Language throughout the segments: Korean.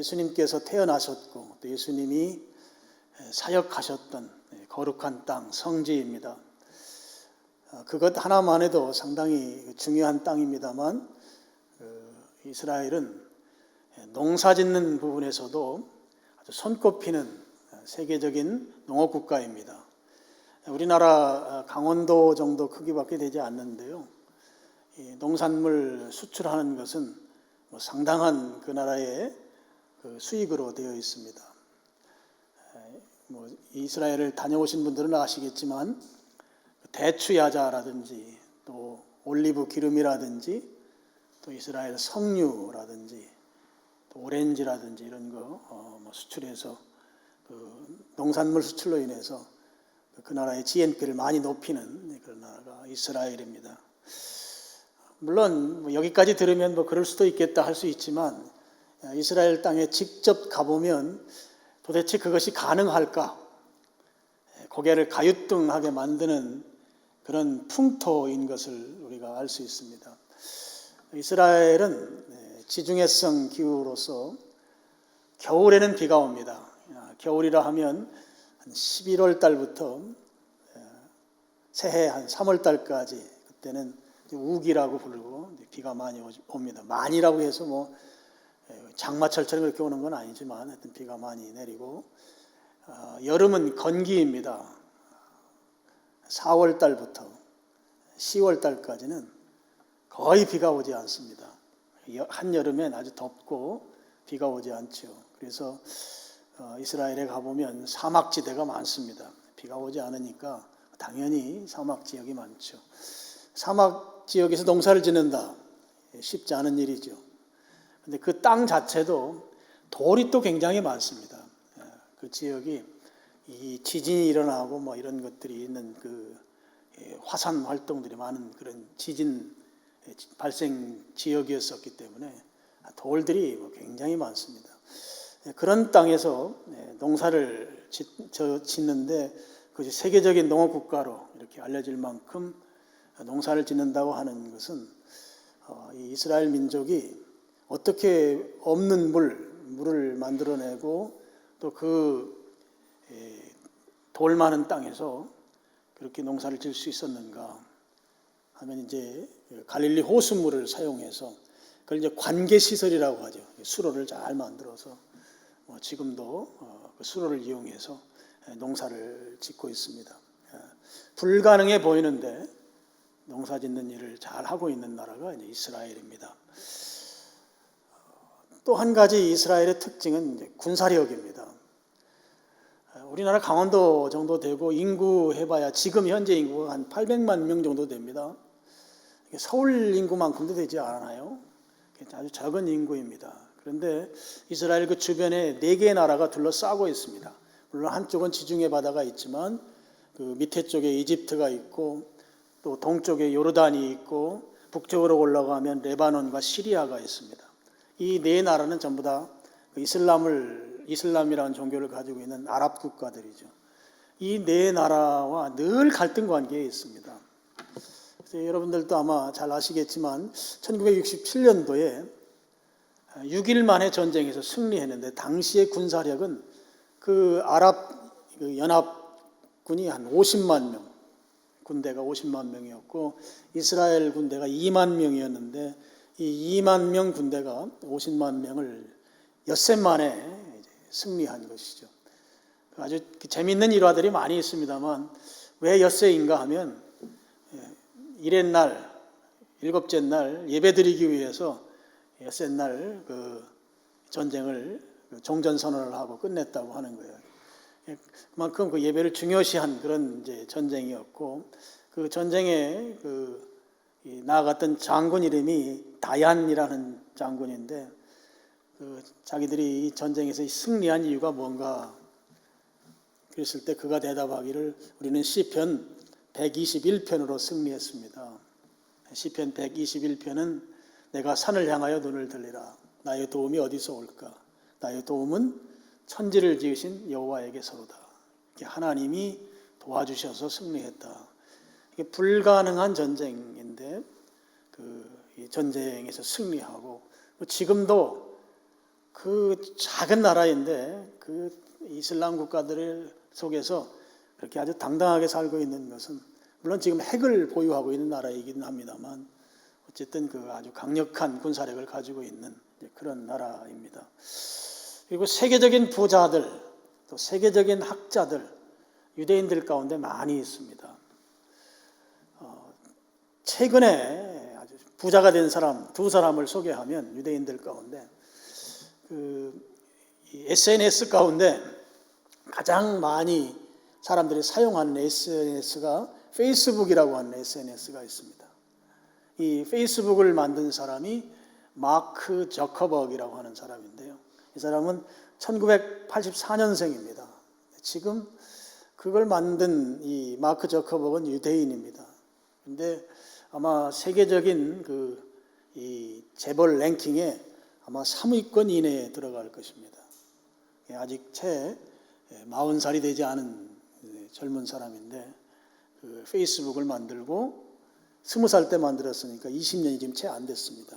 예수님께서 태어나셨고 또 예수님이 사역하셨던 거룩한 땅, 성지입니다. 그것 하나만 해도 상당히 중요한 땅입니다만 이스라엘은 농사 짓는 부분에서도 아주 손꼽히는 세계적인 농업국가입니다. 우리나라 강원도 정도 크기밖에 되지 않는데요. 농산물 수출하는 것은 상당한 그 나라의 수익으로 되어 있습니다. 이스라엘을 다녀오신 분들은 아시겠지만 대추 야자라든지 또 올리브 기름이라든지 또 이스라엘 석류라든지 또 오렌지라든지 이런 거 수출해서 농산물 수출로 인해서 그 나라의 GNP를 많이 높이는 그런 나라가 이스라엘입니다. 물론 여기까지 들으면 그럴 수도 있겠다 할 수 있지만 이스라엘 땅에 직접 가보면 도대체 그것이 가능할까? 고개를 가유뚱하게 만드는 그런 풍토인 것을 우리가 알 수 있습니다. 이스라엘은 지중해성 기후로서 겨울에는 비가 옵니다. 겨울이라 하면 한 11월 달부터 새해 한 3월 달까지 그때는 우기라고 부르고 비가 많이 옵니다. 많이라고 해서 장마철처럼 그렇게 오는 건 아니지만 하여튼 비가 많이 내리고 여름은 건기입니다. 4월 달부터 10월 달까지는 거의 비가 오지 않습니다. 한여름엔 아주 덥고 비가 오지 않죠. 그래서 이스라엘에 가보면 사막지대가 많습니다. 비가 오지 않으니까 당연히 사막지역이 많죠. 사막지역에서 농사를 짓는다. 쉽지 않은 일이죠. 근데 그 땅 자체도 돌이 또 굉장히 많습니다. 그 지역이 이 지진이 일어나고 이런 것들이 있는 그 화산 활동들이 많은 그런 지진 발생 지역이었었기 때문에 돌들이 굉장히 많습니다. 그런 땅에서 농사를 짓는데 그것이 세계적인 농업국가로 이렇게 알려질 만큼 농사를 짓는다고 하는 것은 이 이스라엘 민족이 어떻게 없는 물을 만들어내고 또 그 돌 많은 땅에서 그렇게 농사를 지을 수 있었는가 하면 이제 갈릴리 호수물을 사용해서 그걸 이제 관계시설이라고 하죠. 수로를 잘 만들어서 지금도 그 수로를 이용해서 농사를 짓고 있습니다. 불가능해 보이는데 농사 짓는 일을 잘 하고 있는 나라가 이제 이스라엘입니다. 또 한 가지 이스라엘의 특징은 이제 군사력입니다. 우리나라 강원도 정도 되고 인구 해봐야 지금 현재 인구가 한 800만 명 정도 됩니다. 서울 인구만큼도 되지 않아요. 아주 적은 인구입니다. 그런데 이스라엘 그 주변에 4개의 나라가 둘러싸고 있습니다. 물론 한쪽은 지중해 바다가 있지만 그 밑에 쪽에 이집트가 있고 또 동쪽에 요르단이 있고 북쪽으로 올라가면 레바논과 시리아가 있습니다. 이 4나라는 전부 다 이슬람이라는 종교를 가지고 있는 아랍 국가들이죠. 이 4나라와 늘 갈등 관계에 있습니다. 그래서 여러분들도 아마 잘 아시겠지만 1967년도에 6일 만에 전쟁에서 승리했는데 당시의 군사력은 그 아랍 연합군이 한 50만 명, 군대가 50만 명이었고 이스라엘 군대가 2만 명이었는데 이 2만 명 군대가 50만 명을 엿새 만에 승리한 것이죠. 아주 재미있는 일화들이 많이 있습니다만 왜 엿새인가 하면 일의 날, 7째 날 예배드리기 위해서 엿새 날 그 전쟁을 종전선언을 하고 끝냈다고 하는 거예요. 그만큼 그 예배를 중요시한 그런 이제 전쟁이었고 그 전쟁에 나아갔던 장군 이름이 다얀이라는 장군인데 자기들이 이 전쟁에서 승리한 이유가 뭔가 그랬을 때 그가 대답하기를 우리는 시편 121편으로 승리했습니다. 시편 121편은 내가 산을 향하여 눈을 들리라. 나의 도움이 어디서 올까? 나의 도움은 천지를 지으신 여호와에게서로다. 하나님이 도와주셔서 승리했다. 이게 불가능한 전쟁인데 이 전쟁에서 승리하고 지금도 그 작은 나라인데 그 이슬람 국가들 속에서 그렇게 아주 당당하게 살고 있는 것은 물론 지금 핵을 보유하고 있는 나라이긴 합니다만 어쨌든 그 아주 강력한 군사력을 가지고 있는 그런 나라입니다. 그리고 세계적인 부자들, 또 세계적인 학자들, 유대인들 가운데 많이 있습니다. 최근에 아주 부자가 된 사람 두 사람을 소개하면 유대인들 가운데 SNS 가운데 가장 많이 사람들이 사용하는 SNS가 페이스북이라고 하는 SNS가 있습니다. 이 페이스북을 만든 사람이 마크 저커버그라고 하는 사람인데요. 이 사람은 1984년생입니다. 지금 그걸 만든 이 마크 저커버그는 유대인입니다. 근데 아마 세계적인 이 재벌 랭킹에 아마 3위권 이내에 들어갈 것입니다. 아직 채 40살이 되지 않은 젊은 사람인데 그 페이스북을 만들고 20살 때 만들었으니까 20년이 지금 채 안 됐습니다.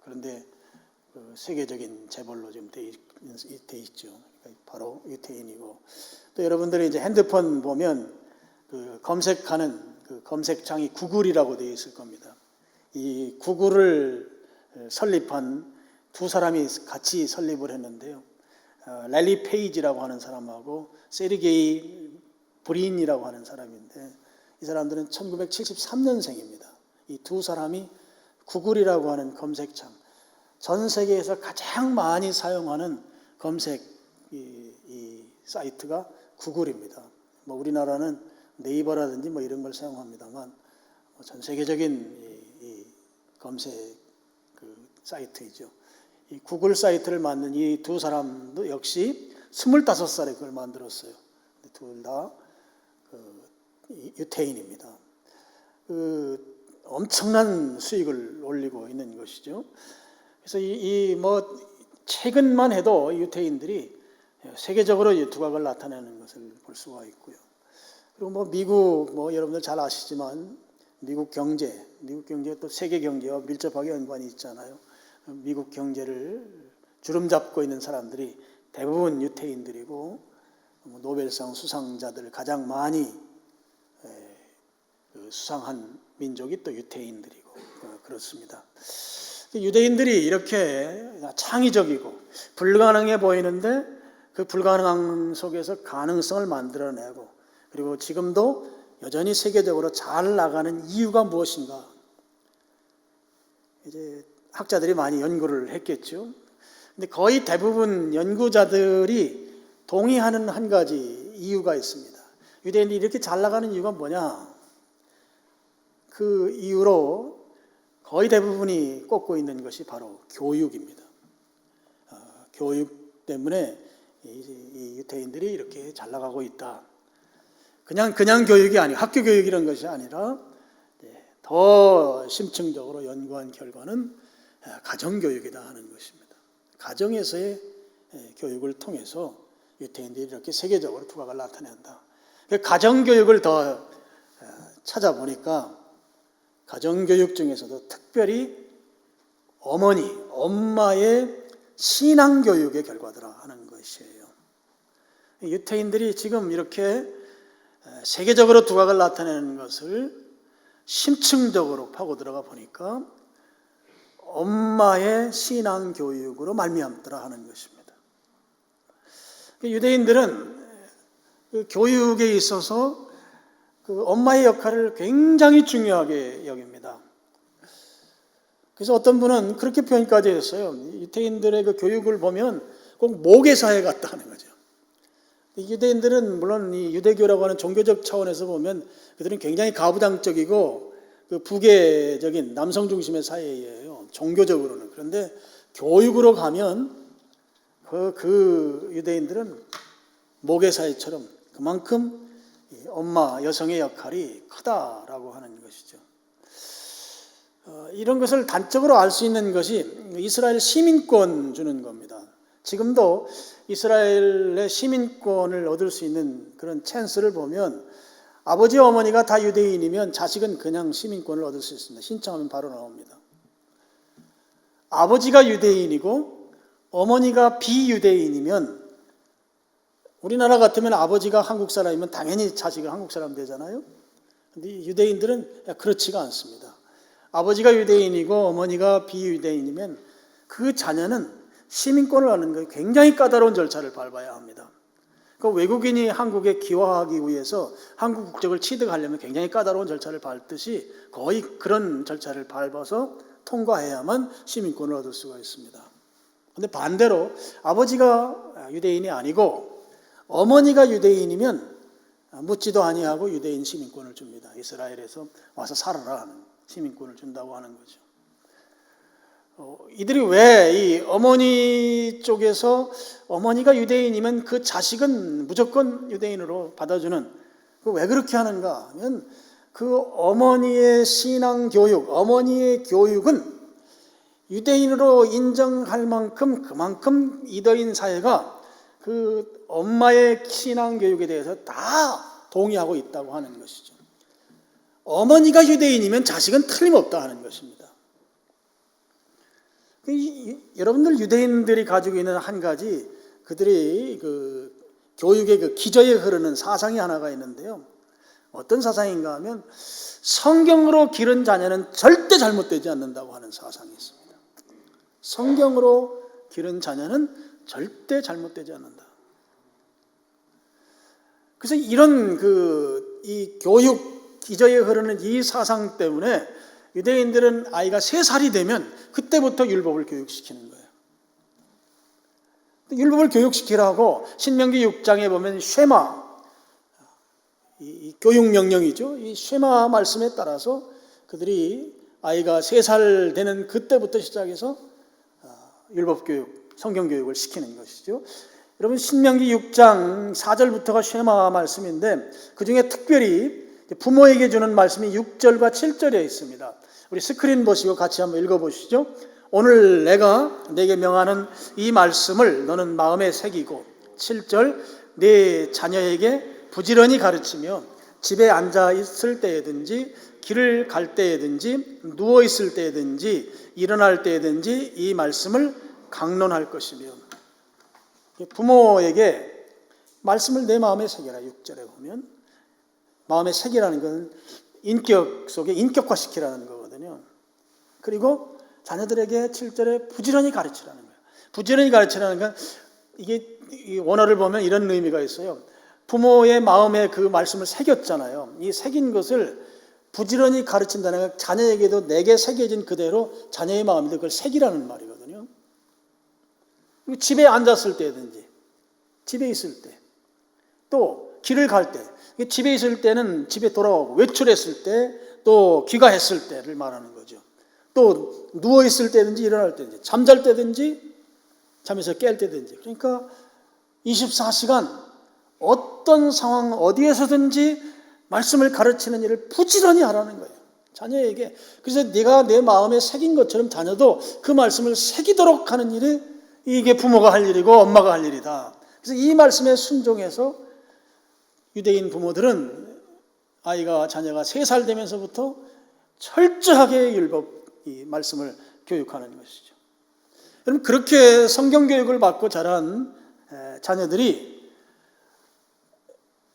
그런데 세계적인 재벌로 지금 돼 있죠. 바로 유태인이고, 또 여러분들이 이제 핸드폰 보면 그 검색하는 그 검색창이 구글이라고 되어 있을 겁니다. 이 구글을 설립한 두 사람이 같이 설립을 했는데요. 랠리 페이지라고 하는 사람하고 세르게이 브린이라고 하는 사람인데 이 사람들은 1973년생입니다. 이 두 사람이 구글이라고 하는 검색창, 전 세계에서 가장 많이 사용하는 검색 이 사이트가 구글입니다. 뭐 우리나라는 네이버라든지 뭐 이런 걸 사용합니다만 전 세계적인 이 검색 사이트이죠. 이 구글 사이트를 만든 이 두 사람도 역시 25살에 그걸 만들었어요. 둘 다 유태인입니다. 엄청난 수익을 올리고 있는 것이죠. 그래서 최근만 해도 유태인들이 세계적으로 두각을 나타내는 것을 볼 수가 있고요. 그리고 미국 여러분들 잘 아시지만 미국 경제 또 세계 경제와 밀접하게 연관이 있잖아요. 미국 경제를 주름잡고 있는 사람들이 대부분 유태인들이고 노벨상 수상자들을 가장 많이 수상한 민족이 또 유태인들이고 그렇습니다. 유대인들이 이렇게 창의적이고 불가능해 보이는데 그 불가능한 속에서 가능성을 만들어내고 그리고 지금도 여전히 세계적으로 잘 나가는 이유가 무엇인가? 이제 학자들이 많이 연구를 했겠죠. 근데 거의 대부분 연구자들이 동의하는 한 가지 이유가 있습니다. 유대인들이 이렇게 잘 나가는 이유가 뭐냐? 그 이유로 거의 대부분이 꼽고 있는 것이 바로 교육입니다. 교육 때문에 이 유대인들이 이렇게 잘 나가고 있다. 그냥 교육이 아니고 학교 교육 이런 것이 아니라 더 심층적으로 연구한 결과는 가정교육이다 하는 것입니다. 가정에서의 교육을 통해서 유태인들이 이렇게 세계적으로 두각을 나타낸다. 가정교육을 더 찾아보니까 가정교육 중에서도 특별히 엄마의 신앙교육의 결과더라 하는 것이에요. 유태인들이 지금 이렇게 세계적으로 두각을 나타내는 것을 심층적으로 파고 들어가 보니까 엄마의 신앙교육으로 말미암더라 하는 것입니다. 유대인들은 그 교육에 있어서 그 엄마의 역할을 굉장히 중요하게 여깁니다. 그래서 어떤 분은 그렇게 표현까지 했어요. 유대인들의 그 교육을 보면 꼭 모계사회 같다 하는 거죠. 유대인들은 물론 이 유대교라고 하는 종교적 차원에서 보면 그들은 굉장히 가부장적이고 그 부계적인 남성 중심의 사회예요. 종교적으로는. 그런데 교육으로 가면 그 유대인들은 모계사회처럼 그만큼 엄마 여성의 역할이 크다라고 하는 것이죠. 이런 것을 단적으로 알 수 있는 것이 이스라엘 시민권 주는 겁니다. 지금도 이스라엘의 시민권을 얻을 수 있는 그런 찬스를 보면 아버지 어머니가 다 유대인이면 자식은 그냥 시민권을 얻을 수 있습니다. 신청하면 바로 나옵니다. 아버지가 유대인이고 어머니가 비유대인이면, 우리나라 같으면 아버지가 한국 사람이면 당연히 자식은 한국 사람 되잖아요. 근데 유대인들은 그렇지가 않습니다. 아버지가 유대인이고 어머니가 비유대인이면 그 자녀는 시민권을 얻는 게 굉장히 까다로운 절차를 밟아야 합니다. 그 외국인이 한국에 귀화하기 위해서 한국 국적을 취득하려면 굉장히 까다로운 절차를 밟듯이 거의 그런 절차를 밟아서 통과해야만 시민권을 얻을 수가 있습니다. 그런데 반대로 아버지가 유대인이 아니고 어머니가 유대인이면 묻지도 아니하고 유대인 시민권을 줍니다. 이스라엘에서 와서 살아라 하는 시민권을 준다고 하는 거죠. 이들이 왜 이 어머니 쪽에서 어머니가 유대인이면 그 자식은 무조건 유대인으로 받아주는, 왜 그렇게 하는가 하면 그 어머니의 신앙 교육, 어머니의 교육은 유대인으로 인정할 만큼 그만큼 이더인 사회가 그 엄마의 신앙 교육에 대해서 다 동의하고 있다고 하는 것이죠. 어머니가 유대인이면 자식은 틀림없다 하는 것입니다. 여러분들 유대인들이 가지고 있는 한 가지 그들이 그 교육의 그 기저에 흐르는 사상이 하나가 있는데요. 어떤 사상인가 하면 성경으로 기른 자녀는 절대 잘못되지 않는다고 하는 사상이 있습니다. 성경으로 기른 자녀는 절대 잘못되지 않는다. 그래서 이런 이 교육 기저에 흐르는 이 사상 때문에 유대인들은 아이가 3살이 되면 그때부터 율법을 교육시키는 거예요. 율법을 교육시키라고 신명기 6장에 보면 쉐마, 이 교육명령이죠. 이 쉐마 말씀에 따라서 그들이 아이가 3살 되는 그때부터 시작해서 율법교육, 성경교육을 시키는 것이죠. 여러분 신명기 6장 4절부터가 쉐마 말씀인데 그중에 특별히 부모에게 주는 말씀이 6절과 7절에 있습니다. 우리 스크린 보시고 같이 한번 읽어보시죠. 오늘 내가 내게 명하는 이 말씀을 너는 마음에 새기고 7절 내 자녀에게 부지런히 가르치며 집에 앉아 있을 때에든지 길을 갈 때에든지 누워 있을 때에든지 일어날 때에든지 이 말씀을 강론할 것이며 부모에게 말씀을 내 마음에 새겨라. 6절에 보면 마음에 새기라는 것은 인격 속에 인격화시키라는 거거든요. 그리고 자녀들에게 7절에 부지런히 가르치라는 거예요. 부지런히 가르치라는 건 이게 원어를 보면 이런 의미가 있어요. 부모의 마음에 그 말씀을 새겼잖아요. 이 새긴 것을 부지런히 가르친다는 건 자녀에게도 내게 새겨진 그대로 자녀의 마음에도 그걸 새기라는 말이거든요. 집에 앉았을 때든지 집에 있을 때 또 길을 갈 때 집에 있을 때는 집에 돌아오고 외출했을 때 또 귀가했을 때를 말하는 거죠. 또 누워있을 때든지 일어날 때든지 잠잘 때든지 잠에서 깰 때든지 그러니까 24시간 어떤 상황 어디에서든지 말씀을 가르치는 일을 부지런히 하라는 거예요. 자녀에게. 그래서 네가 내 마음에 새긴 것처럼 자녀도 그 말씀을 새기도록 하는 일이 이게 부모가 할 일이고 엄마가 할 일이다. 그래서 이 말씀에 순종해서 유대인 부모들은 자녀가 3살 되면서부터 철저하게 율법 이 말씀을 교육하는 것이죠. 여러분 그렇게 성경 교육을 받고 자란 자녀들이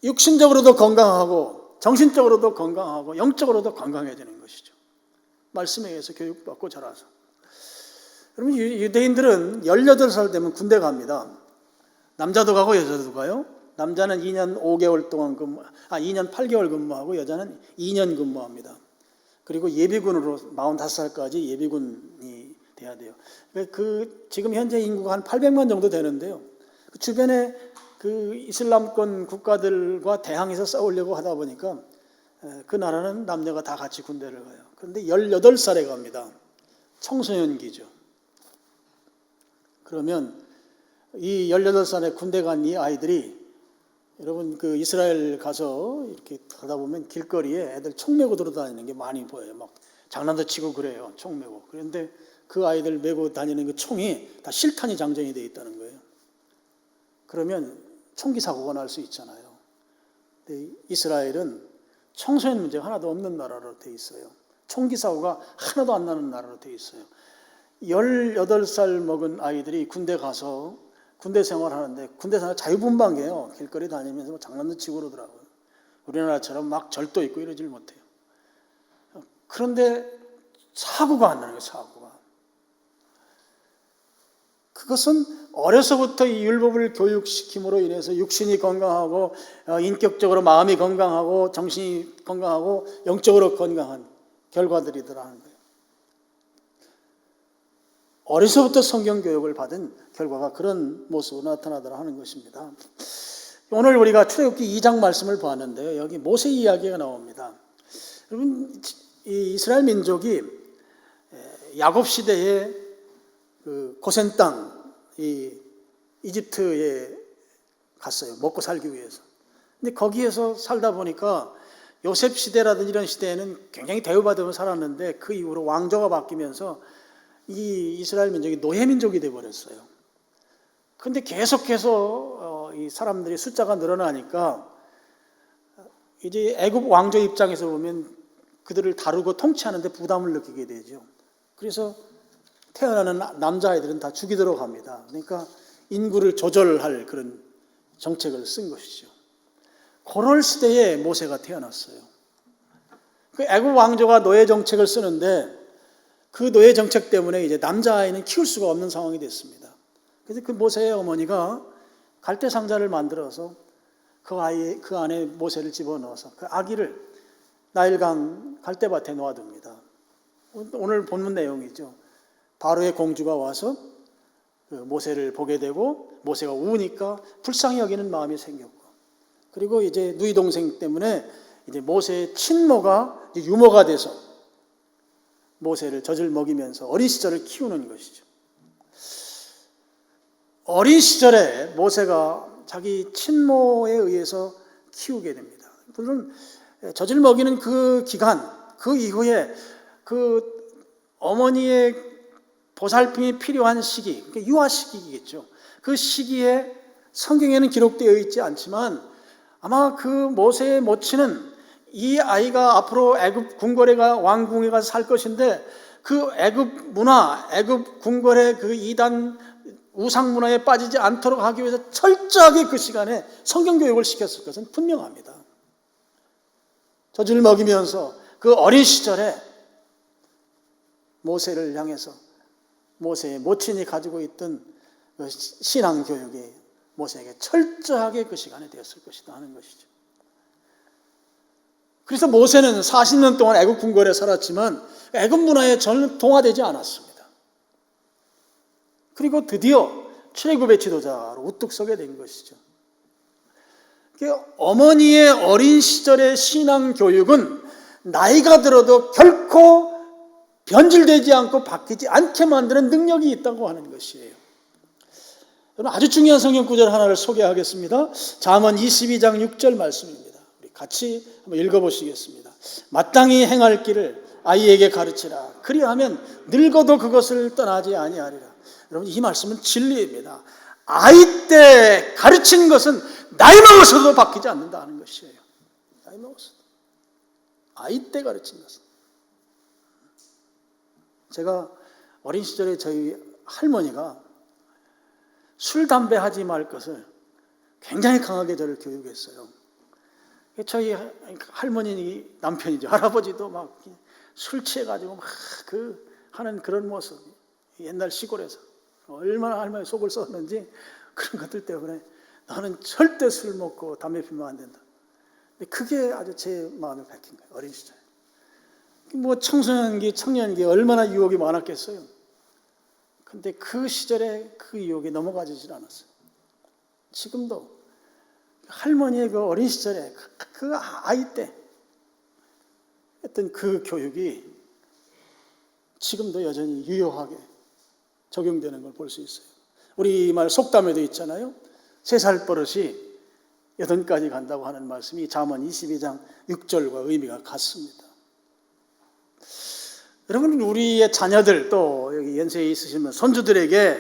육신적으로도 건강하고 정신적으로도 건강하고 영적으로도 건강해지는 것이죠. 말씀에 의해서 교육받고 자라서. 여러분 유대인들은 18살 되면 군대 갑니다. 남자도 가고 여자도 가요. 남자는 2년 5개월 동안 2년 8개월 근무하고 여자는 2년 근무합니다. 그리고 예비군으로 45살까지 예비군이 돼야 돼요. 지금 현재 인구가 한 800만 정도 되는데요. 그 주변에 그 이슬람권 국가들과 대항해서 싸우려고 하다 보니까 그 나라는 남녀가 다 같이 군대를 가요. 그런데 18살에 갑니다. 청소년기죠. 그러면 이 18살에 군대 간 이 아이들이 여러분 그 이스라엘 가서 이렇게 가다 보면 길거리에 애들 총 메고 돌아다니는 게 많이 보여요. 막 장난도 치고 그래요. 총 메고. 그런데 그 아이들 메고 다니는 그 총이 다 실탄이 장전이 되어 있다는 거예요. 그러면 총기 사고가 날 수 있잖아요. 근데 이스라엘은 청소년 문제가 하나도 없는 나라로 되어 있어요. 총기 사고가 하나도 안 나는 나라로 되어 있어요. 18살 먹은 아이들이 군대 가서 군대 생활하는데 군대 생활 자유분방해요. 길거리 다니면서 뭐 장난도 치고 그러더라고요. 우리나라처럼 막 절도 있고 이러질 못해요. 그런데 사고가 안 나는 거예요. 사고가. 그것은 어려서부터 이 율법을 교육시킴으로 인해서 육신이 건강하고 인격적으로 마음이 건강하고 정신이 건강하고 영적으로 건강한 결과들이더라는 거예요. 어려서부터 성경 교육을 받은 결과가 그런 모습으로 나타나더라 하는 것입니다. 오늘 우리가 출애굽기 2장 말씀을 보았는데요. 여기 모세 이야기가 나옵니다. 여러분, 이 이스라엘 민족이 야곱 시대에 그 고센 땅, 이 이집트에 갔어요. 먹고 살기 위해서. 근데 거기에서 살다 보니까 요셉 시대라든지 이런 시대에는 굉장히 대우받으면서 살았는데 그 이후로 왕조가 바뀌면서 이 이스라엘 민족이 노예 민족이 되어버렸어요. 그런데 계속해서 이 사람들이 숫자가 늘어나니까 이제 애굽 왕조 입장에서 보면 그들을 다루고 통치하는데 부담을 느끼게 되죠. 그래서 태어나는 남자아이들은 다 죽이도록 합니다. 그러니까 인구를 조절할 그런 정책을 쓴 것이죠. 그럴 시대에 모세가 태어났어요. 그 애굽 왕조가 노예 정책을 쓰는데 그 노예 정책 때문에 이제 남자아이는 키울 수가 없는 상황이 됐습니다. 그래서 그 모세의 어머니가 갈대 상자를 만들어서 그 안에 모세를 집어넣어서 그 아기를 나일강 갈대밭에 놓아둡니다. 오늘 본문 내용이죠. 바로의 공주가 와서 그 모세를 보게 되고 모세가 우니까 불쌍히 여기는 마음이 생겼고, 그리고 이제 누이 동생 때문에 이제 모세의 친모가 이제 유모가 돼서 모세를 젖을 먹이면서 어린 시절을 키우는 것이죠. 어린 시절에 모세가 자기 친모에 의해서 키우게 됩니다. 물론 젖을 먹이는 그 기간, 그 이후에 그 어머니의 보살핌이 필요한 시기, 그러니까 유아 시기겠죠. 그 시기에 성경에는 기록되어 있지 않지만 아마 그 모세의 모친은 이 아이가 앞으로 애굽 궁궐에가 왕궁에 가서 살 것인데 그 애굽 문화, 애굽 궁궐의 그 이단 우상 문화에 빠지지 않도록 하기 위해서 철저하게 그 시간에 성경 교육을 시켰을 것은 분명합니다. 젖을 먹이면서 그 어린 시절에 모세를 향해서 모세의 모친이 가지고 있던 그 신앙 교육이 모세에게 철저하게 그 시간에 되었을 것이다 하는 것이죠. 그래서 모세는 40년 동안 애굽 궁궐에 살았지만 애굽 문화에 전혀 동화되지 않았습니다. 그리고 드디어 출애굽의 지도자로 우뚝 서게 된 것이죠. 어머니의 어린 시절의 신앙 교육은 나이가 들어도 결코 변질되지 않고 바뀌지 않게 만드는 능력이 있다고 하는 것이에요. 여러분, 아주 중요한 성경 구절 하나를 소개하겠습니다. 잠언 22장 6절 말씀입니다. 우리 같이 한번 읽어보시겠습니다. 마땅히 행할 길을 아이에게 가르치라. 그리하면 늙어도 그것을 떠나지 아니하리라. 여러분, 이 말씀은 진리입니다. 아이 때 가르친 것은 나이 먹어서도 바뀌지 않는다는 것이에요. 나이 먹어서도. 아이 때 가르친 것은. 제가 어린 시절에 저희 할머니가 술, 담배 하지 말 것을 굉장히 강하게 저를 교육했어요. 저희 할머니 남편이죠. 할아버지도 막 술 취해가지고 막 그 하는 그런 모습. 옛날 시골에서 얼마나 할머니 속을 썼는지 그런 것들 때문에 나는 절대 술 먹고 담배 피우면 안 된다. 근데 그게 아주 제 마음에 박힌 거예요. 어린 시절에. 뭐 청소년기, 청년기 얼마나 유혹이 많았겠어요. 근데 그 시절에 그 유혹에 넘어가지질 않았어요. 지금도 할머니의 그 어린 시절에 그 아이 때 했던 그 교육이 지금도 여전히 유효하게 적용되는 걸 볼 수 있어요. 우리말 속담에도 있잖아요. 3살 버릇이 8까지 간다고 하는 말씀이 잠언 22장 6절과 의미가 같습니다. 여러분, 우리의 자녀들 또 여기 연세에 있으시면 손주들에게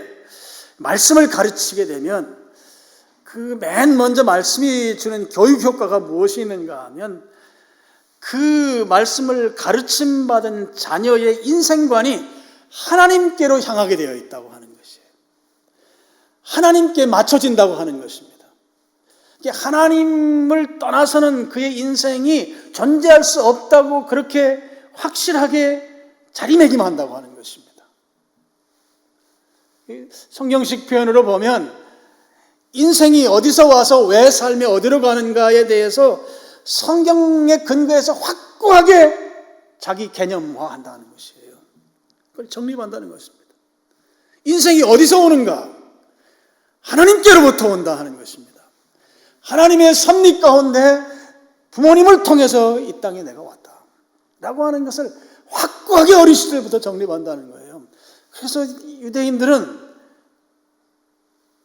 말씀을 가르치게 되면 그 맨 먼저 말씀이 주는 교육 효과가 무엇이 있는가 하면 그 말씀을 가르침받은 자녀의 인생관이 하나님께로 향하게 되어 있다고 하는 것이에요. 하나님께 맞춰진다고 하는 것입니다. 하나님을 떠나서는 그의 인생이 존재할 수 없다고 그렇게 확실하게 자리매김한다고 하는 것입니다. 성경식 표현으로 보면 인생이 어디서 와서 왜 삶에 어디로 가는가에 대해서 성경의 근거에서 확고하게 자기 개념화한다는 것이에요. 그걸 정립한다는 것입니다. 인생이 어디서 오는가? 하나님께로부터 온다 하는 것입니다. 하나님의 섭리 가운데 부모님을 통해서 이 땅에 내가 왔다 라고 하는 것을 확고하게 어린 시절부터 정립한다는 거예요. 그래서 유대인들은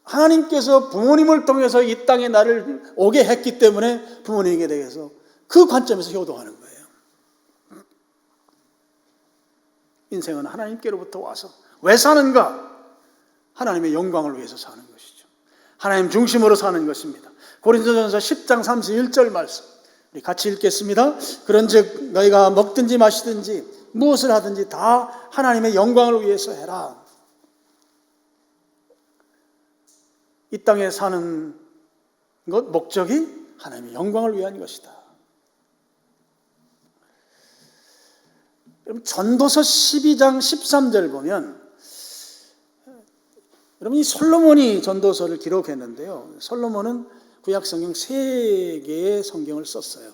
하나님께서 부모님을 통해서 이 땅에 나를 오게 했기 때문에 부모님에 대해서 그 관점에서 효도하는 거예요. 인생은 하나님께로부터 와서 왜 사는가? 하나님의 영광을 위해서 사는 것이죠. 하나님 중심으로 사는 것입니다. 고린도전서 10장 31절 말씀 우리 같이 읽겠습니다. 그런즉 너희가 먹든지 마시든지 무엇을 하든지 다 하나님의 영광을 위해서 해라. 이 땅에 사는 것 목적이 하나님의 영광을 위한 것이다. 여러분 전도서 12장 13절 보면 여러분 이 솔로몬이 전도서를 기록했는데요. 솔로몬은 구약 성경 3개의 성경을 썼어요.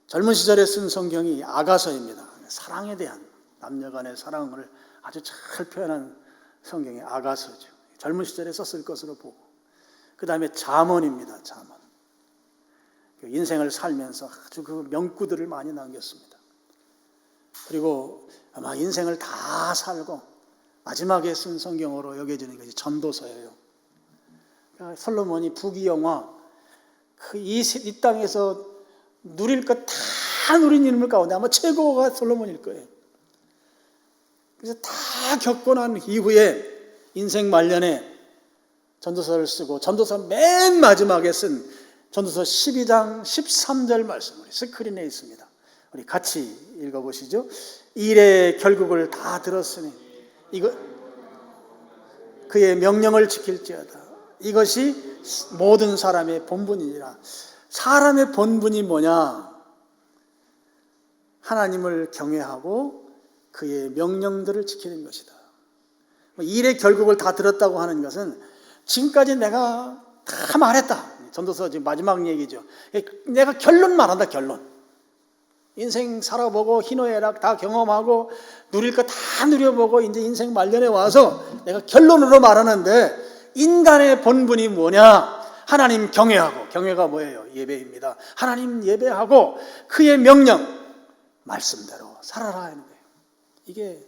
젊은 시절에 쓴 성경이 아가서입니다. 사랑에 대한 남녀 간의 사랑을 아주 잘 표현한 성경이 아가서죠. 젊은 시절에 썼을 것으로 보고 그 다음에 잠언입니다. 잠언. 인생을 살면서 아주 그 명구들을 많이 남겼습니다. 그리고 아마 인생을 다 살고 마지막에 쓴 성경으로 여겨지는 것이 전도서예요. 그러니까 솔로몬이 부귀영화 이 땅에서 누릴 것 다 누린 인물 가운데 아마 최고가 솔로몬일 거예요. 그래서 다 겪고 난 이후에 인생 말년에 전도서를 쓰고 전도서 맨 마지막에 쓴 전도서 12장 13절 말씀 우리 스크린에 있습니다. 우리 같이 읽어보시죠. 일의 결국을 다 들었으니 이거 그의 명령을 지킬지어다. 이것이 모든 사람의 본분이니라. 사람의 본분이 뭐냐? 하나님을 경외하고 그의 명령들을 지키는 것이다. 일의 결국을 다 들었다고 하는 것은 지금까지 내가 다 말했다. 전도서 지금 마지막 얘기죠. 내가 결론 말한다. 결론. 인생 살아보고 희노애락 다 경험하고 누릴 거 다 누려보고 이제 인생 말년에 와서 내가 결론으로 말하는데 인간의 본분이 뭐냐? 하나님 경외하고, 경외가 뭐예요? 예배입니다. 하나님 예배하고 그의 명령 말씀대로 살아라 하는 거예요. 이게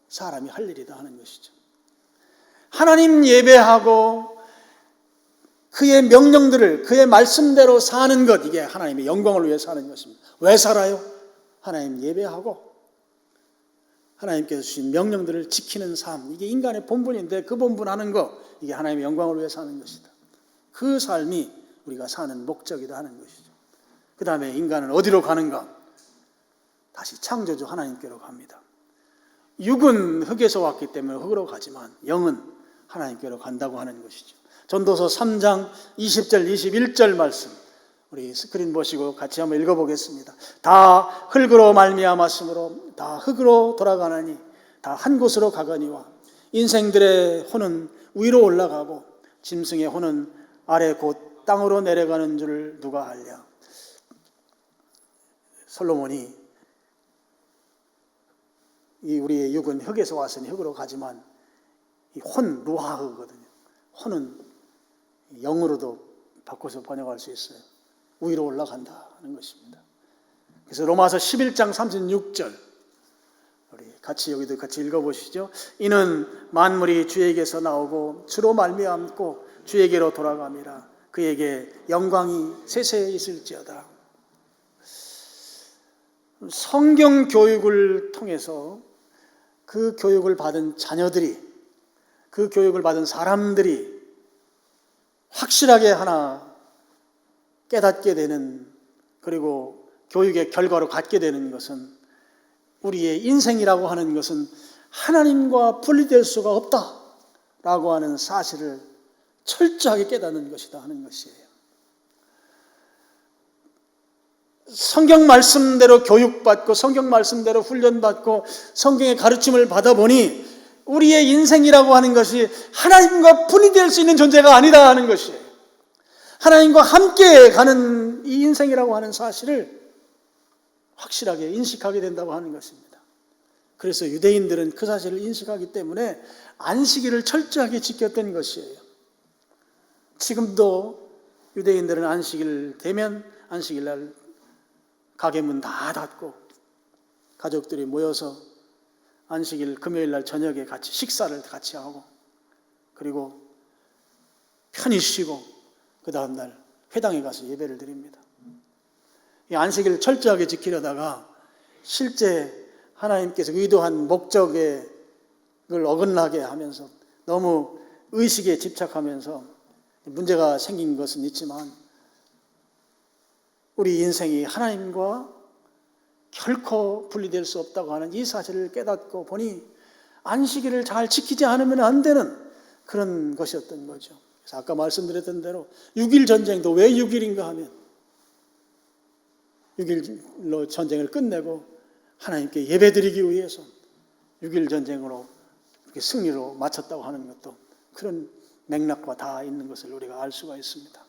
사람이 할 일이다 하는 것이죠. 하나님 예배하고 그의 명령들을 그의 말씀대로 사는 것, 이게 하나님의 영광을 위해 사는 것입니다. 왜 살아요? 하나님 예배하고 하나님께서 주신 명령들을 지키는 삶, 이게 인간의 본분인데 그 본분하는 것, 이게 하나님의 영광을 위해 사는 것이다. 그 삶이 우리가 사는 목적이다 하는 것이죠. 그 다음에 인간은 어디로 가는가? 다시 창조주 하나님께로 갑니다. 육은 흙에서 왔기 때문에 흙으로 가지만 영은 하나님께로 간다고 하는 것이죠. 전도서 3장 20절 21절 말씀 우리 스크린 보시고 같이 한번 읽어보겠습니다. 다 흙으로 말미암았으므로 다 흙으로 돌아가나니 다 한 곳으로 가거니와 인생들의 혼은 위로 올라가고 짐승의 혼은 아래 곧 땅으로 내려가는 줄 누가 알랴. 솔로몬이 이 우리의 육은 흙에서 왔으니 흙으로 가지만 이 혼, 루하흐거든요. 혼은 영으로도 바꿔서 번역할 수 있어요. 위로 올라간다는 것입니다. 그래서 로마서 11장 36절 우리 같이 여기도 같이 읽어보시죠. 이는 만물이 주에게서 나오고 주로 말미암고 주에게로 돌아감이라. 그에게 영광이 세세에 있을지어다. 성경 교육을 통해서 그 교육을 받은 자녀들이, 그 교육을 받은 사람들이 확실하게 하나 깨닫게 되는, 그리고 교육의 결과로 갖게 되는 것은 우리의 인생이라고 하는 것은 하나님과 분리될 수가 없다라고 하는 사실을 철저하게 깨닫는 것이다 하는 것이에요. 성경 말씀대로 교육받고 성경 말씀대로 훈련받고 성경의 가르침을 받아보니 우리의 인생이라고 하는 것이 하나님과 분리될 수 있는 존재가 아니다 하는 것이에요. 하나님과 함께 가는 이 인생이라고 하는 사실을 확실하게 인식하게 된다고 하는 것입니다. 그래서 유대인들은 그 사실을 인식하기 때문에 안식일을 철저하게 지켰던 것이에요. 지금도 유대인들은 안식일 되면 안식일 날 가게 문 다 닫고 가족들이 모여서 안식일 금요일 날 저녁에 같이 식사를 같이 하고 그리고 편히 쉬고 그 다음 날 회당에 가서 예배를 드립니다. 이 안식일을 철저하게 지키려다가 실제 하나님께서 의도한 목적을 어긋나게 하면서 너무 의식에 집착하면서 문제가 생긴 것은 있지만 우리 인생이 하나님과 결코 분리될 수 없다고 하는 이 사실을 깨닫고 보니 안식일을 잘 지키지 않으면 안 되는 그런 것이었던 거죠. 그래서 아까 말씀드렸던 대로 6.1 전쟁도 왜 6.1인가 하면 6.1로 전쟁을 끝내고 하나님께 예배드리기 위해서 6.1 전쟁으로 이렇게 승리로 마쳤다고 하는 것도 그런 맥락과 다 있는 것을 우리가 알 수가 있습니다.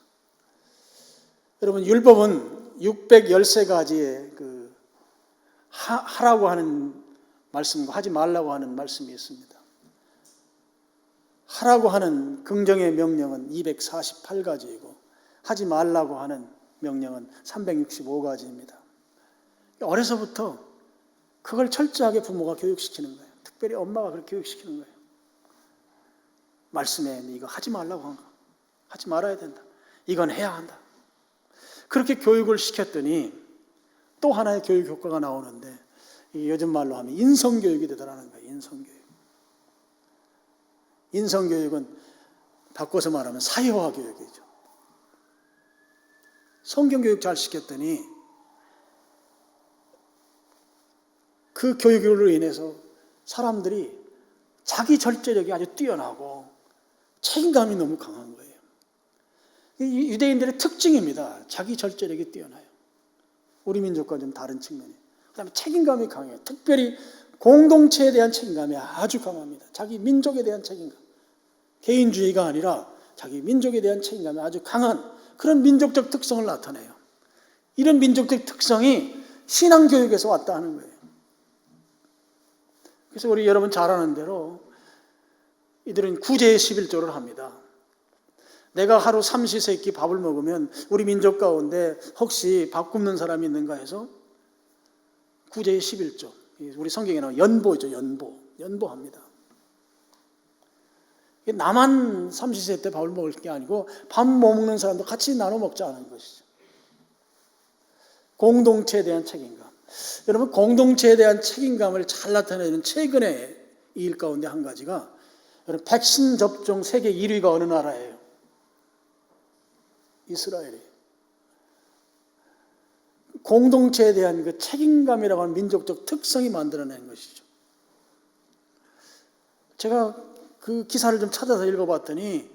여러분, 율법은 613가지의 하라고 하는 말씀과 하지 말라고 하는 말씀이 있습니다. 하라고 하는 긍정의 명령은 248가지이고 하지 말라고 하는 명령은 365가지입니다. 어려서부터 그걸 철저하게 부모가 교육시키는 거예요. 특별히 엄마가 그렇게 교육시키는 거예요. 말씀에 이거 하지 말라고 한 거, 하지 말아야 된다. 이건 해야 한다. 그렇게 교육을 시켰더니 또 하나의 교육 효과가 나오는데 요즘 말로 하면 인성교육이 되더라는 거예요. 인성교육. 인성교육은 바꿔서 말하면 사회화 교육이죠. 성경교육 잘 시켰더니 그 교육으로 인해서 사람들이 자기 절제력이 아주 뛰어나고 책임감이 너무 강한 거예요. 이 유대인들의 특징입니다. 자기 절제력이 뛰어나요. 우리 민족과 좀 다른 측면이에요. 그 다음에 책임감이 강해요. 특별히 공동체에 대한 책임감이 아주 강합니다. 자기 민족에 대한 책임감. 개인주의가 아니라 자기 민족에 대한 책임감이 아주 강한 그런 민족적 특성을 나타내요. 이런 민족적 특성이 신앙교육에서 왔다 하는 거예요. 그래서 우리 여러분 잘 아는 대로 이들은 구제의 11조를 합니다. 내가 하루 삼시세끼 밥을 먹으면 우리 민족 가운데 혹시 밥 굶는 사람이 있는가 해서 구제의 11조, 우리 성경에 나오는 연보죠. 연보합니다. 나만 삼시세 때 밥을 먹을 게 아니고 밥 못 먹는 사람도 같이 나눠 먹자는 것이죠. 공동체에 대한 책임감. 여러분, 공동체에 대한 책임감을 잘 나타내는 최근의 일 가운데 한 가지가 여러분, 백신 접종 세계 1위가 어느 나라예요? 이스라엘이에요. 공동체에 대한 그 책임감이라고 하는 민족적 특성이 만들어낸 것이죠. 제가 그 기사를 좀 찾아서 읽어봤더니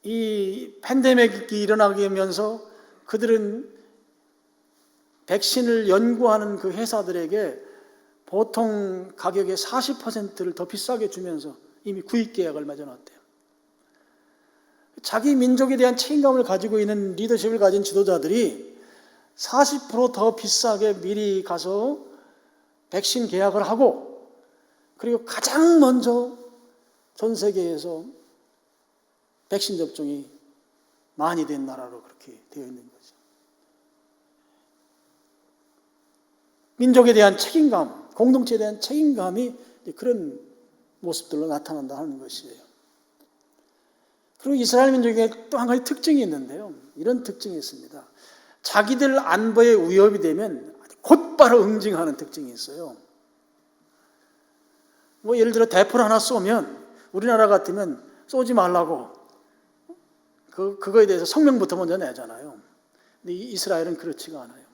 이 팬데믹이 일어나게 하면서 그들은 백신을 연구하는 그 회사들에게 보통 가격의 40%를 더 비싸게 주면서 이미 구입 계약을 맺어놨대요. 자기 민족에 대한 책임감을 가지고 있는 리더십을 가진 지도자들이 40% 더 비싸게 미리 가서 백신 계약을 하고 그리고 가장 먼저 전 세계에서 백신 접종이 많이 된 나라로 그렇게 되어 있는 거죠. 민족에 대한 책임감, 공동체에 대한 책임감이 그런 모습들로 나타난다 하는 것이에요. 그리고 이스라엘 민족에 또 한 가지 특징이 있는데요. 이런 특징이 있습니다. 자기들 안보에 위협이 되면 곧바로 응징하는 특징이 있어요. 뭐 예를 들어 대포를 하나 쏘면 우리나라 같으면 쏘지 말라고 그거에 대해서 성명부터 먼저 내잖아요. 근데 이스라엘은 그렇지가 않아요.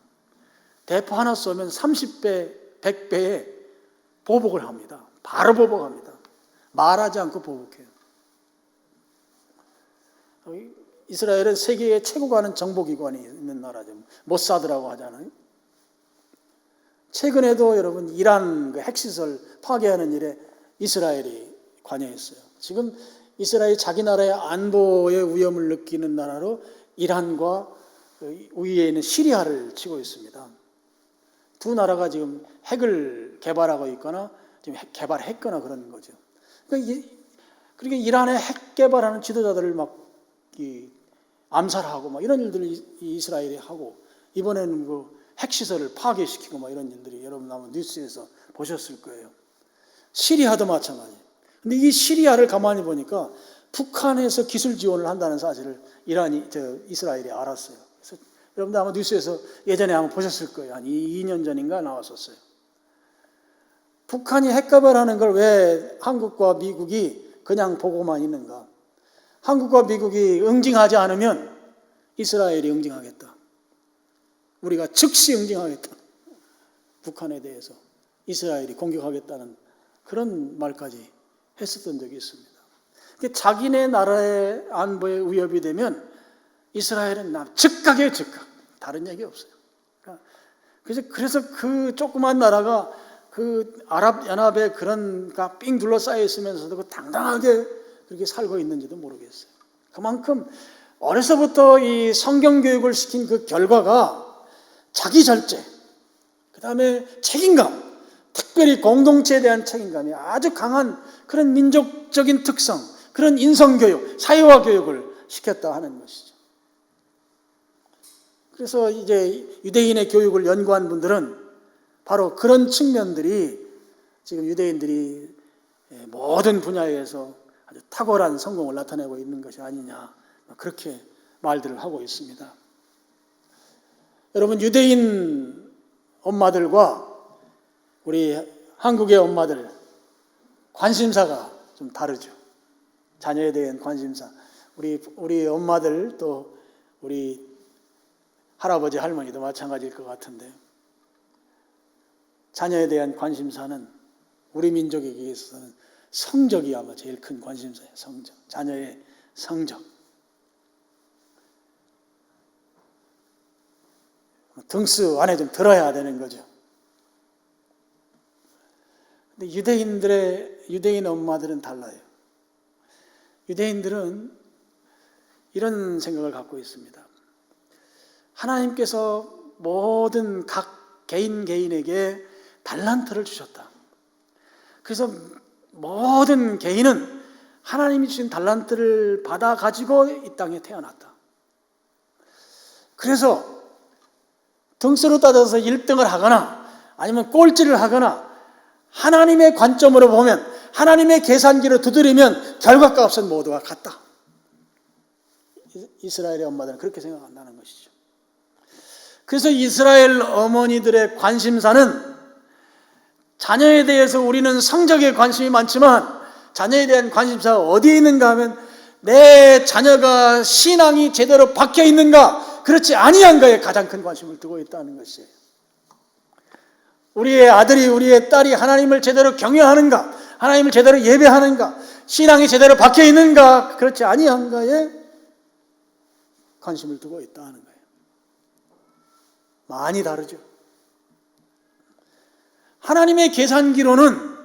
대포 하나 쏘면 30배 100배의 보복을 합니다. 바로 보복합니다. 말하지 않고 보복해요. 이스라엘은 세계에 최고 가는 정보기관이 있는 나라죠. 모사드라고 하잖아요. 최근에도 여러분 이란 그 핵시설 파괴하는 일에 이스라엘이 관여했어요. 지금 이스라엘이 자기 나라의 안보의 위험을 느끼는 나라로 이란과 위에 있는 시리아를 치고 있습니다. 두 나라가 지금 핵을 개발하고 있거나 지금 개발했거나 그런 거죠. 그러니까 이란의 핵 개발하는 지도자들을 막 암살하고 막 이런 일들을 이스라엘이 하고, 이번에는 그 핵시설을 파괴시키고 막 이런 일들이 여러분 아마 뉴스에서 보셨을 거예요. 시리아도 마찬가지. 근데 이 시리아를 가만히 보니까 북한에서 기술 지원을 한다는 사실을 이스라엘이 알았어요. 그래서 여러분들 아마 뉴스에서 예전에 한번 보셨을 거예요. 한 2년 전인가 나왔었어요. 북한이 핵 개발하는 걸 왜 한국과 미국이 그냥 보고만 있는가? 한국과 미국이 응징하지 않으면 이스라엘이 응징하겠다. 우리가 즉시 응징하겠다. 북한에 대해서 이스라엘이 공격하겠다는 그런 말까지 했었던 적이 있습니다. 자기네 나라의 안보에 위협이 되면 이스라엘은 즉각이에요, 즉각. 다른 얘기 없어요. 그래서 그 조그만 나라가 그 아랍연합의 그런 삥 둘러싸여 있으면서도 그 당당하게 그렇게 살고 있는지도 모르겠어요. 그만큼 어려서부터 이 성경 교육을 시킨 그 결과가 자기 절제, 그 다음에 책임감, 특별히 공동체에 대한 책임감이 아주 강한 그런 민족적인 특성, 그런 인성교육, 사회화 교육을 시켰다 하는 것이죠. 그래서 이제 유대인의 교육을 연구한 분들은 바로 그런 측면들이 지금 유대인들이 모든 분야에서 아주 탁월한 성공을 나타내고 있는 것이 아니냐, 그렇게 말들을 하고 있습니다. 여러분, 유대인 엄마들과 우리 한국의 엄마들 관심사가 좀 다르죠. 자녀에 대한 관심사. 우리 엄마들 또 우리 할아버지 할머니도 마찬가지일 것 같은데, 자녀에 대한 관심사는 우리 민족에게 있어서는 성적이 아마 제일 큰 관심사예요. 성적. 자녀의 성적. 등수 안에 좀 들어야 되는 거죠. 근데 유대인 엄마들은 달라요. 유대인들은 이런 생각을 갖고 있습니다. 하나님께서 모든 각 개인에게 달란트를 주셨다. 그래서 모든 개인은 하나님이 주신 달란트를 받아 가지고 이 땅에 태어났다. 그래서 등수로 따져서 1등을 하거나 아니면 꼴찌를 하거나 하나님의 관점으로 보면, 하나님의 계산기로 두드리면 결과값은 모두가 같다. 이스라엘의 엄마들은 그렇게 생각한다는 것이죠. 그래서 이스라엘 어머니들의 관심사는, 자녀에 대해서 우리는 성적에 관심이 많지만 자녀에 대한 관심사가 어디에 있는가 하면 내 자녀가 신앙이 제대로 박혀 있는가, 그렇지 아니한가에 가장 큰 관심을 두고 있다는 것이에요. 우리의 아들이, 우리의 딸이 하나님을 제대로 경외하는가, 하나님을 제대로 예배하는가, 신앙이 제대로 박혀 있는가, 그렇지 아니한가에 관심을 두고 있다는 거예요. 많이 다르죠. 하나님의 계산기로는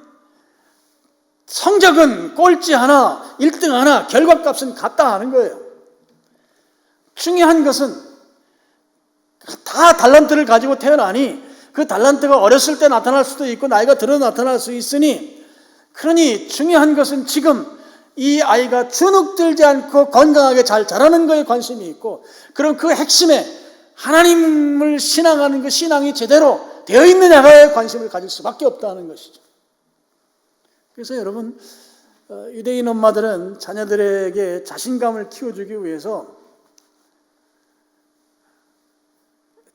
성적은 꼴찌 하나, 1등 하나, 결과값은 같다 하는 거예요. 중요한 것은 다 달란트를 가지고 태어나니 그 달란트가 어렸을 때 나타날 수도 있고 나이가 들어 나타날 수 있으니, 그러니 중요한 것은 지금 이 아이가 주눅들지 않고 건강하게 잘 자라는 거에 관심이 있고, 그럼 그 핵심에 하나님을 신앙하는 그 신앙이 제대로 되어 있느냐에 관심을 가질 수밖에 없다는 것이죠. 그래서 여러분, 유대인 엄마들은 자녀들에게 자신감을 키워주기 위해서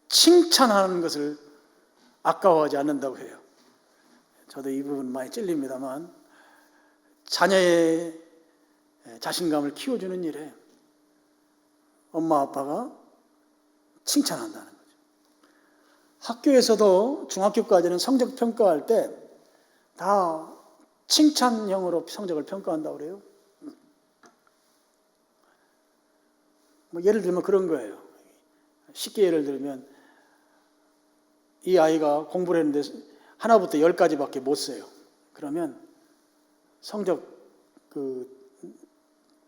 칭찬하는 것을 아까워하지 않는다고 해요. 저도 이 부분 많이 찔립니다만, 자녀의 자신감을 키워주는 일에 엄마 아빠가 칭찬한다는 거죠. 학교에서도 중학교까지는 성적 평가할 때 다 칭찬형으로 성적을 평가한다고 그래요. 뭐 예를 들면 그런 거예요. 쉽게 예를 들면 이 아이가 공부를 했는데 하나부터 10까지밖에 못 써요. 그러면 성적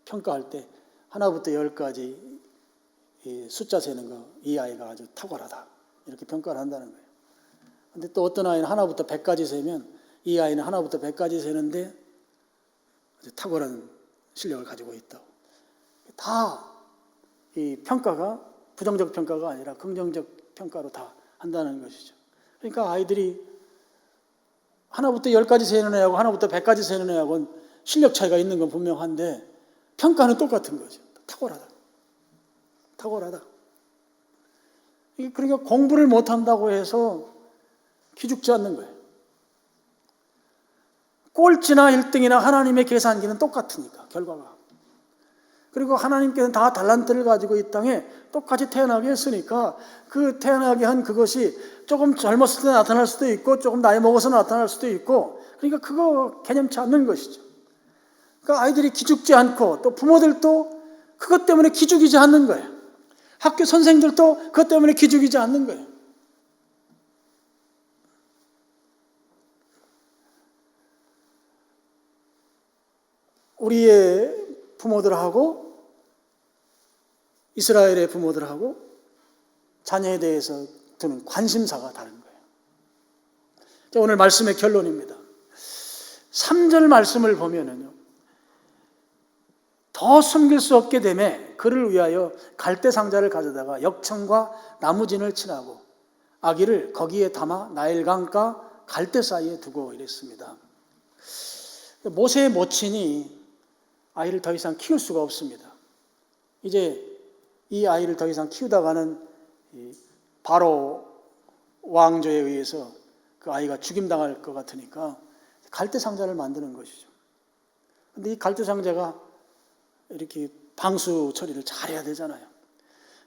평가할 때 하나부터 10까지 숫자 세는 거, 이 아이가 아주 탁월하다, 이렇게 평가를 한다는 거예요. 근데 또 어떤 아이는 하나부터 100까지 세면 이 아이는 하나부터 100까지 세는데 아주 탁월한 실력을 가지고 있다고. 다 이 평가가 부정적 평가가 아니라 긍정적 평가로 다 한다는 것이죠. 그러니까 아이들이 하나부터 10까지 세는 애하고 하나부터 100까지 세는 애하고는 실력 차이가 있는 건 분명한데 평가는 똑같은 거죠. 탁월하다. 탁월하다. 그러니까 공부를 못한다고 해서 기죽지 않는 거예요. 꼴찌나 1등이나 하나님의 계산기는 똑같으니까, 결과가. 그리고 하나님께서는 다 달란트를 가지고 이 땅에 똑같이 태어나게 했으니까 그 태어나게 한 그것이 조금 젊었을 때 나타날 수도 있고 조금 나이 먹어서 나타날 수도 있고, 그러니까 그거 개념치 않는 것이죠. 그러니까 아이들이 기죽지 않고 또 부모들도 그것 때문에 기죽이지 않는 거예요. 학교 선생들도 그것 때문에 기죽이지 않는 거예요. 우리의 부모들하고 이스라엘의 부모들하고 자녀에 대해서 두는 관심사가 다른 거예요. 오늘 말씀의 결론입니다. 3절 말씀을 보면은요, 더 숨길 수 없게 되매 그를 위하여 갈대 상자를 가져다가 역청과 나무진을 칠하고 아기를 거기에 담아 나일강가 갈대 사이에 두고 이랬습니다. 모세의 모친이 아이를 더 이상 키울 수가 없습니다. 이제 이 아이를 더 이상 키우다가는 바로 왕조에 의해서 그 아이가 죽임당할 것 같으니까 갈대 상자를 만드는 것이죠. 그런데 이 갈대 상자가 이렇게 방수 처리를 잘해야 되잖아요.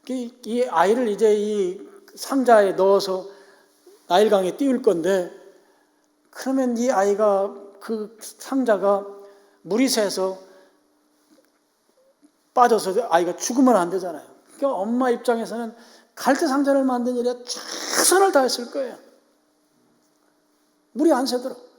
이 아이를 이제 이 상자에 넣어서 나일강에 띄울 건데, 그러면 이 아이가 그 상자가 물이 새서 빠져서 아이가 죽으면 안 되잖아요. 그러니까 엄마 입장에서는 갈대 상자를 만든 일에 최선을 다했을 거예요. 물이 안 새도록.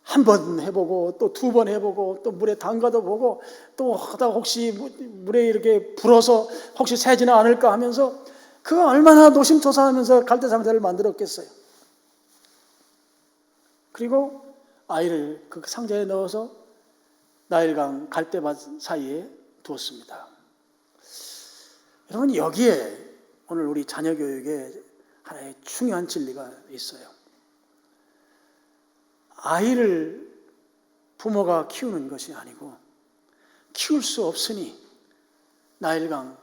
한 번 해보고 또 2번 해보고 또 물에 담가도 보고 또 하다 혹시 물에 이렇게 불어서 혹시 새지는 않을까 하면서 그거 얼마나 노심초사하면서 갈대 상자를 만들었겠어요. 그리고 아이를 그 상자에 넣어서 나일강 갈대밭 사이에 두었습니다. 여러분, 여기에 오늘 우리 자녀 교육에 하나의 중요한 진리가 있어요. 아이를 부모가 키우는 것이 아니고 키울 수 없으니 나일강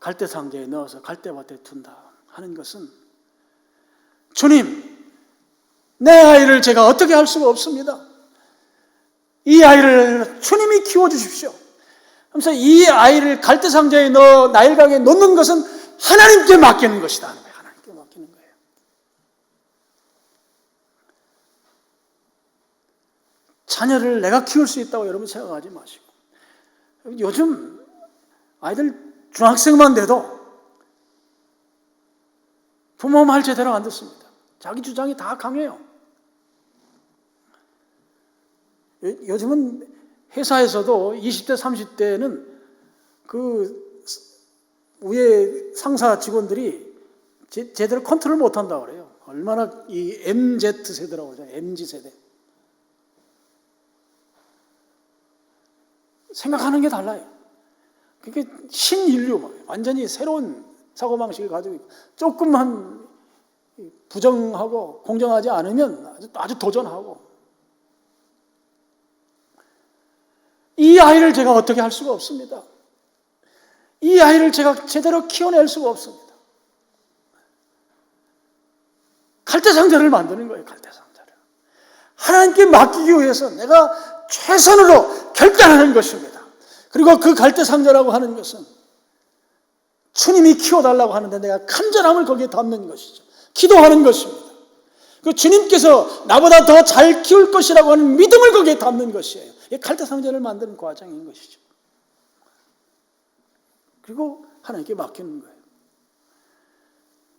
갈대 상자에 넣어서 갈대밭에 둔다 하는 것은, 주님, 내 아이를 제가 어떻게 할 수가 없습니다. 이 아이를 주님이 키워주십시오. 그래서 이 아이를 갈대 상자에 넣어 나일강에 놓는 것은 하나님께 맡기는 것이다. 하나님께 맡기는 거예요. 자녀를 내가 키울 수 있다고 여러분 생각하지 마시고, 요즘 아이들 중학생만 돼도 부모 말 제대로 안 듣습니다. 자기 주장이 다 강해요. 요즘은 회사에서도 20대, 30대는 그 위에 상사 직원들이 제대로 컨트롤 못한다고 그래요. 얼마나 이 MZ세대라고 그러죠. MZ세대. 생각하는 게 달라요. 그게 신인류, 완전히 새로운 사고방식을 가지고 있고, 조금만 부정하고 공정하지 않으면 아주 도전하고. 이 아이를 제가 어떻게 할 수가 없습니다. 이 아이를 제가 제대로 키워낼 수가 없습니다. 갈대 상자를 만드는 거예요. 갈대 상자를 하나님께 맡기기 위해서 내가 최선으로 결단하는 것입니다. 그리고 그 갈대 상자라고 하는 것은 주님이 키워달라고 하는데 내가 간절함을 거기에 담는 것이죠. 기도하는 것입니다. 그 주님께서 나보다 더 잘 키울 것이라고 하는 믿음을 거기에 담는 것이에요. 이게 갈대 상자를 만드는 과정인 것이죠. 그리고 하나님께 맡기는 거예요.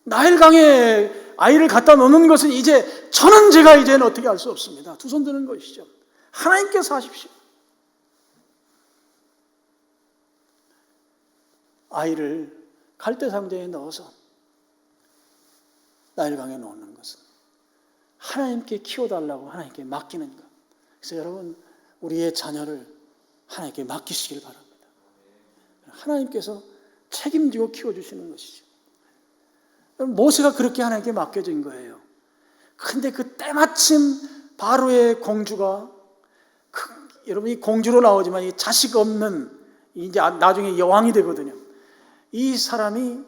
나일강에 아이를 갖다 놓는 것은 이제 저는 제가 이제는 어떻게 할 수 없습니다. 두 손 드는 것이죠. 하나님께서 하십시오. 아이를 갈대 상자에 넣어서 나일강에 놓는 것은 하나님께 키워달라고 하나님께 맡기는 것. 그래서 여러분, 우리의 자녀를 하나님께 맡기시길 바랍니다. 하나님께서 책임지고 키워주시는 것이죠. 모세가 그렇게 하나님께 맡겨진 거예요. 근데 그 때마침 바로의 공주가, 여러분이 공주로 나오지만 이 자식 없는, 이제 나중에 여왕이 되거든요. 이 사람이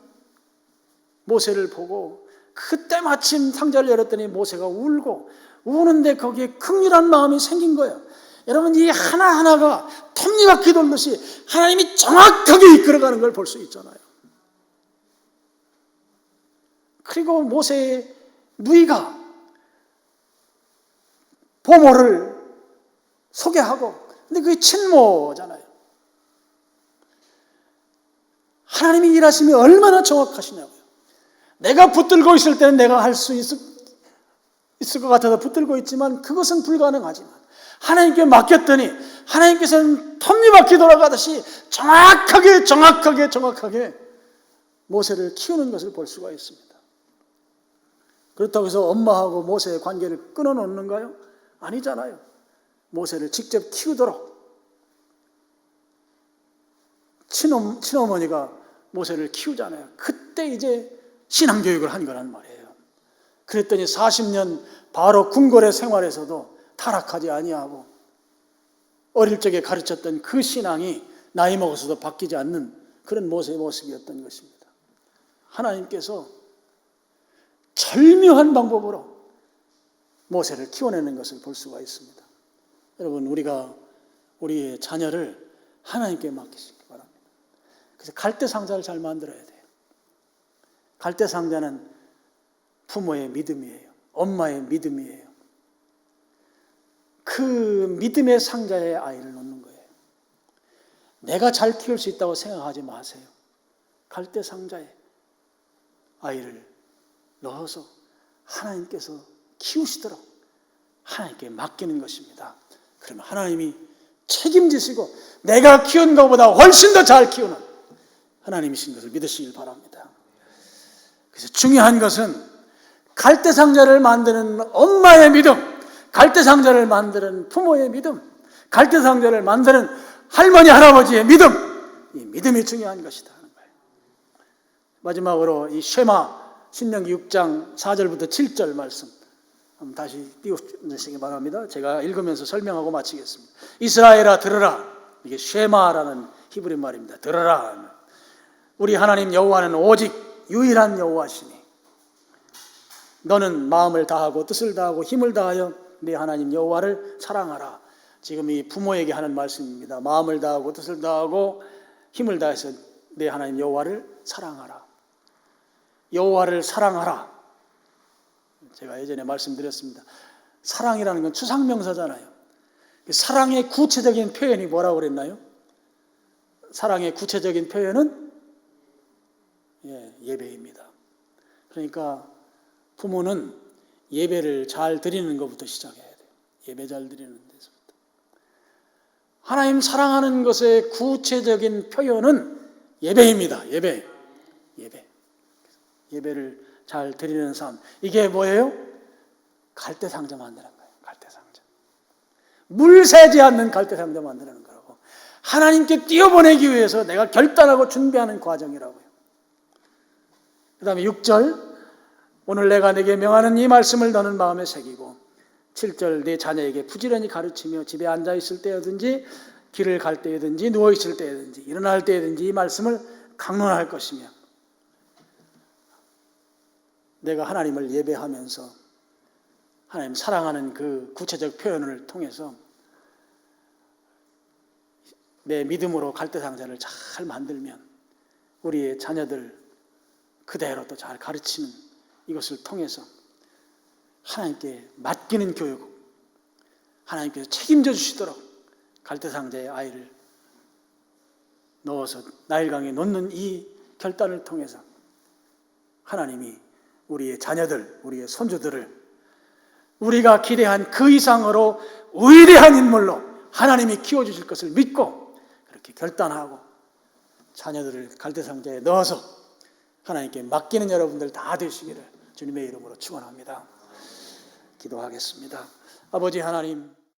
모세를 보고 그때 마침 상자를 열었더니 모세가 울고, 우는데 거기에 극렬한 마음이 생긴 거예요. 여러분, 이 하나하나가 톱니바퀴 돌듯이 하나님이 정확하게 이끌어가는 걸 볼 수 있잖아요. 그리고 모세의 누이가 보모를 소개하고, 근데 그게 친모잖아요. 하나님이 일하심이 얼마나 정확하시냐고요. 내가 붙들고 있을 때는 내가 할 수 있을 것 같아서 붙들고 있지만 그것은 불가능하지만 하나님께 맡겼더니 하나님께서는 톱니바퀴 돌아가듯이 정확하게 모세를 키우는 것을 볼 수가 있습니다. 그렇다고 해서 엄마하고 모세의 관계를 끊어놓는가요? 아니잖아요. 모세를 직접 키우도록 친어머니가 모세를 키우잖아요. 그때 이제 신앙교육을 한 거란 말이에요. 그랬더니 40년 바로 궁궐의 생활에서도 타락하지 아니하고 어릴 적에 가르쳤던 그 신앙이 나이 먹어서도 바뀌지 않는 그런 모세의 모습이었던 것입니다. 하나님께서 절묘한 방법으로 모세를 키워내는 것을 볼 수가 있습니다. 여러분, 우리가 우리의 자녀를 하나님께 맡기시기 바랍니다. 그래서 갈대 상자를 잘 만들어야 돼요. 갈대 상자는 부모의 믿음이에요. 엄마의 믿음이에요. 그 믿음의 상자에 아이를 놓는 거예요. 내가 잘 키울 수 있다고 생각하지 마세요. 갈대 상자에 아이를 넣어서 하나님께서 키우시도록 하나님께 맡기는 것입니다. 그러면 하나님이 책임지시고 내가 키운 것보다 훨씬 더 잘 키우는 하나님이신 것을 믿으시길 바랍니다. 그래서 중요한 것은 갈대 상자를 만드는 엄마의 믿음, 갈대 상자를 만드는 부모의 믿음, 갈대 상자를 만드는 할머니, 할아버지의 믿음, 이 믿음이 중요한 것이다 하는 거예요. 마지막으로 이 쉐마 신명기 6장 4절부터 7절 말씀 한번 다시 띄워주시기 바랍니다. 제가 읽으면서 설명하고 마치겠습니다. 이스라엘아 들으라. 이게 쉐마라는 히브리 말입니다. 들으라. 우리 하나님 여호와는 오직 유일한 여호와시니 너는 마음을 다하고 뜻을 다하고 힘을 다하여 네 하나님 여호와를 사랑하라. 지금 이 부모에게 하는 말씀입니다. 마음을 다하고 뜻을 다하고 힘을 다해서 네 하나님 여호와를 사랑하라. 여호와를 사랑하라. 제가 예전에 말씀드렸습니다. 사랑이라는 건 추상명사잖아요. 사랑의 구체적인 표현이 뭐라고 그랬나요? 사랑의 구체적인 표현은 예배입니다. 그러니까 부모는 예배를 잘 드리는 것부터 시작해야 돼요. 예배 잘 드리는 데서부터. 하나님 사랑하는 것의 구체적인 표현은 예배입니다. 예배를 잘 드리는 삶. 이게 뭐예요? 갈대 상자 만드는 거예요. 갈대 상자. 물 새지 않는 갈대 상자 만드는 거라고. 하나님께 띄워보내기 위해서 내가 결단하고 준비하는 과정이라고요. 그 다음에 6절, 오늘 내가 네게 명하는 이 말씀을 너는 마음에 새기고 7절, 네 자녀에게 부지런히 가르치며 집에 앉아있을 때든지 길을 갈 때든지 누워있을 때든지 일어날 때든지 이 말씀을 강론할 것이며 내가 하나님을 예배하면서 하나님 사랑하는 그 구체적 표현을 통해서 내 믿음으로 갈대 상자를 잘 만들면 우리의 자녀들 그대로 또 잘 가르치는 이것을 통해서 하나님께 맡기는 교육, 하나님께서 책임져 주시도록 갈대상자의 아이를 넣어서 나일강에 놓는 이 결단을 통해서 하나님이 우리의 자녀들, 우리의 손주들을 우리가 기대한 그 이상으로 위대한 인물로 하나님이 키워주실 것을 믿고 그렇게 결단하고 자녀들을 갈대상자에 넣어서 하나님께 맡기는 여러분들 다 되시기를 주님의 이름으로 축원합니다. 기도하겠습니다. 아버지 하나님,